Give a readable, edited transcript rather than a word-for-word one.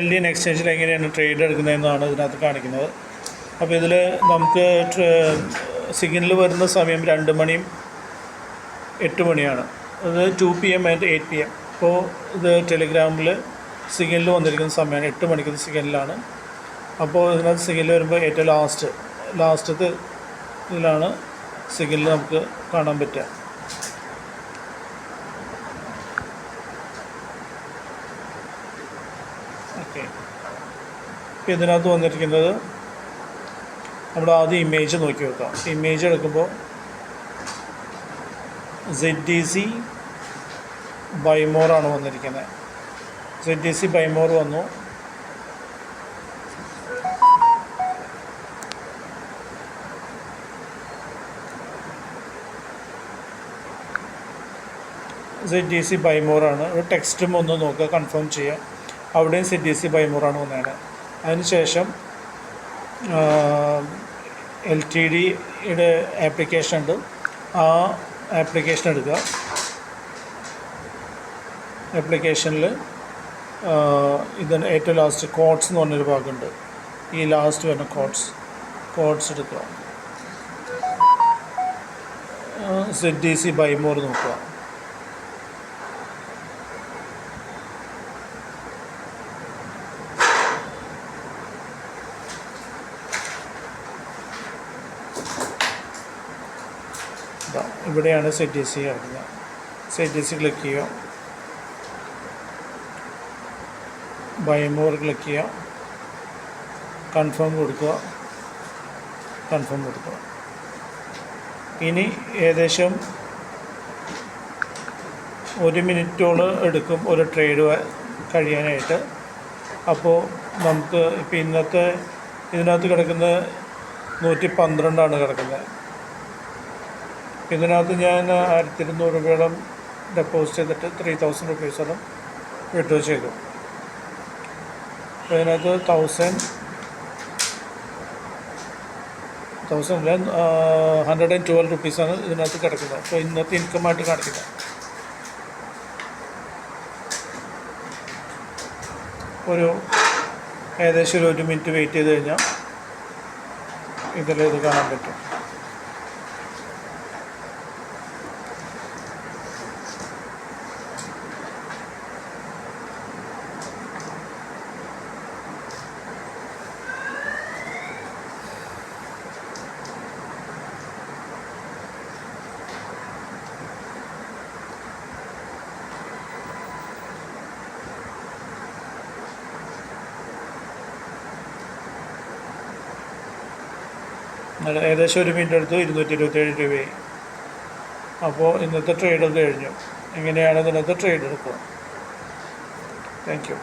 LDN എക്സ്ചേഞ്ചിൽ എങ്ങനെയാണ് trade എടുക്കുന്നതെന്നാണ് ഇതിനകത്ത് കാണിക്കുന്നത്. അപ്പോൾ ഇതിൽ നമുക്ക് സിഗ്നൽ വരുന്ന സമയം 2 മണിയും 8 മണിയാണ്. അത് 2 PM ആൻഡ് 8 PM. അപ്പോൾ ഇത് ടെലിഗ്രാമിൽ സിഗ്നൽ വന്നിരിക്കുന്ന സമയമാണ് 8 മണിക്കുന്ന സിഗ്നലാണ്. അപ്പോൾ ഇതിനകത്ത് സിഗ്നൽ വരുമ്പോൾ ഏറ്റവും ലാസ്റ്റത്തെ ഇതിലാണ് സിഗ്നൽ നമുക്ക് കാണാൻ പറ്റുക. ഓക്കെ, ഇപ്പോൾ ഇതിനകത്ത് വന്നിരിക്കുന്നത് നമ്മൾ ആദ്യം ഇമേജ് നോക്കി വെക്കാം. ഇമേജ് എടുക്കുമ്പോൾ ZDC ബൈമോറാണ് വന്നിരിക്കുന്നത്. ZDC ബൈമോർ വന്നു. ZDC ബൈമോറാണ്. ടെക്സ്റ്റും ഒന്ന് നോക്കുക, കൺഫേം ചെയ്യുക. അവിടെയും ZDC ബൈമോറാണ് വന്നതാണ്. അതിനുശേഷം LTDയുടെ ആപ്ലിക്കേഷൻ ഉണ്ട്. ആ ആപ്ലിക്കേഷൻ എടുക്കുക. ആപ്ലിക്കേഷനിൽ ഇതിന് ഏറ്റവും ലാസ്റ്റ് കോഡ്സ് എന്ന് പറഞ്ഞൊരു ഭാഗമുണ്ട്. ഈ ലാസ്റ്റ് വരുന്ന കോഡ്സ് എടുക്കുക. ZDC ബൈമോർ നോക്കുക. ഇവിടെയാണ് ZDC കിടക്കുന്നത്. ZDC ക്ലിക്ക് ചെയ്യുക, ബൈമോർ ക്ലിക്ക് ചെയ്യുക, കൺഫേം കൊടുക്കുക. ഇനി ഏകദേശം 1 മിനിറ്റോളം എടുക്കും ഒരു ട്രേഡ് കഴിയാനായിട്ട്. അപ്പോൾ നമുക്ക് ഇപ്പോൾ ഇതിനകത്ത് കിടക്കുന്നത് 112 കിടക്കുന്നത്. ഇതിനകത്ത് ഞാൻ 1200 രൂപയോളം ഡെപ്പോസിറ്റ് ചെയ്തിട്ട് 3000 രൂപീസോളം വിഡ്രോ ചെയ്തു. അപ്പോൾ ഇതിനകത്ത് 112 റുപ്പീസാണ് ഇതിനകത്ത് കിടക്കുന്നത്. അപ്പോൾ ഇന്നത്തെ ഇൻകമായിട്ട് കാണിക്കുന്നത്. ഏകദേശം 1 മിനിറ്റ് വെയിറ്റ് ചെയ്ത് കഴിഞ്ഞാൽ ഇത് കാണാൻ പറ്റും. ഏകദേശം 1 മിനിറ്റ് എടുത്ത് 227 രൂപയായി. അപ്പോൾ ഇന്നത്തെ ട്രേഡ് കഴിഞ്ഞു. എങ്ങനെയാണ് ഇതിനകത്ത് ട്രേഡ് എടുക്കുക? Thank you.